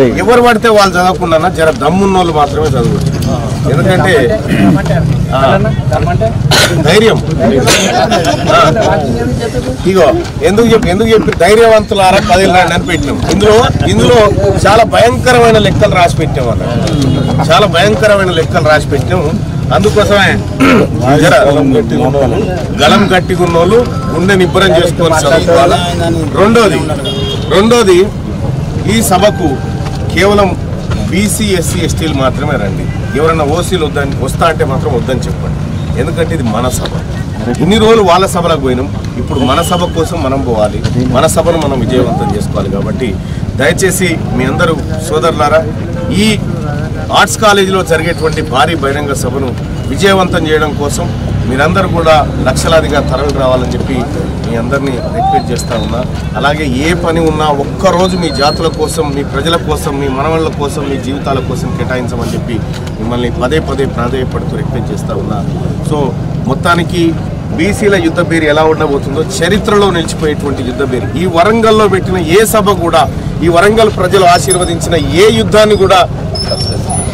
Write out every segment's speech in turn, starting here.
ఎవరు పడితే వాళ్ళు చదవకుండా జర దమ్మున్న వాళ్ళు మాత్రమే చదవచ్చు. ఎందుకంటే ధైర్యం ఇగో ఎందుకు చెప్పి ధైర్యవంతులారా కదిలిరండి అని పెట్టినాం. ఇందులో చాలా భయంకరమైన లెక్కలు రాసి పెట్టాం అన్న, చాలా భయంకరమైన లెక్కలు రాసి పెట్టాం. అందుకోసమే గలం గట్టిగున్నోళ్ళు గుండె నిబ్బరం చేసుకొని చదువుకోవాలి. రెండోది ఈ సభకు కేవలం బీసీ ఎస్సీ ఎస్టీలు మాత్రమే రండి. ఎవరైనా ఓసీలు వస్తా అంటే మాత్రం వద్దని చెప్పండి. ఎందుకంటే ఇది మన సభ. ఇన్ని రోజులు వాళ్ళ సభలకు పోయినాం, ఇప్పుడు మన సభ కోసం మనం పోవాలి, మన సభను మనం విజయవంతం చేసుకోవాలి. కాబట్టి దయచేసి మీ అందరూ సోదరులారా ఈ ఆర్ట్స్ కాలేజీలో జరిగేటువంటి భారీ బహిరంగ సభను విజయవంతం చేయడం కోసం మీరందరూ కూడా లక్షలాదిగా తరలి రావాలని చెప్పి మీ అందరినీ రిక్వెస్ట్ చేస్తూ ఉన్నా. అలాగే ఏ పని ఉన్నా ఒక్కరోజు మీ జాతుల కోసం, మీ ప్రజల కోసం, మీ మనవళ్ళ కోసం, మీ జీవితాల కోసం కేటాయించమని చెప్పి మిమ్మల్ని పదే ప్రాధేయపడుతూ రిక్వెస్ట్ చేస్తూ ఉన్నా. సో మొత్తానికి బీసీల యుద్ధ పేరు ఎలా ఉండబోతుందో చరిత్రలో నిలిచిపోయేటువంటి యుద్ధ పేరు. ఈ వరంగల్లో పెట్టిన ఏ సభ కూడా, ఈ వరంగల్ ప్రజలు ఆశీర్వదించిన ఏ యుద్ధాన్ని కూడా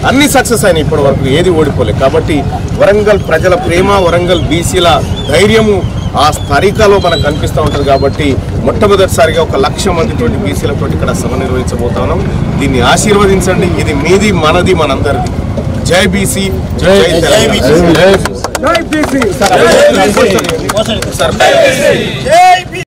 అన్ని సక్సెస్ అయినాయి ఇప్పటి వరకు, ఏది ఓడిపోలేదు. కాబట్టి వరంగల్ ప్రజల ప్రేమ, వరంగల్ బీసీల ధైర్యము ఆ స్థరికలో మనకు కనిపిస్తూ ఉంటుంది. కాబట్టి మొట్టమొదటిసారిగా 1,00,000 మందితోటి బీసీలతో ఇక్కడ సభ నిర్వహించబోతున్నాం. దీన్ని ఆశీర్వదించండి. ఇది మీది, మనది, మనందరిది. జై బీసీ, జై తెలంగాణ.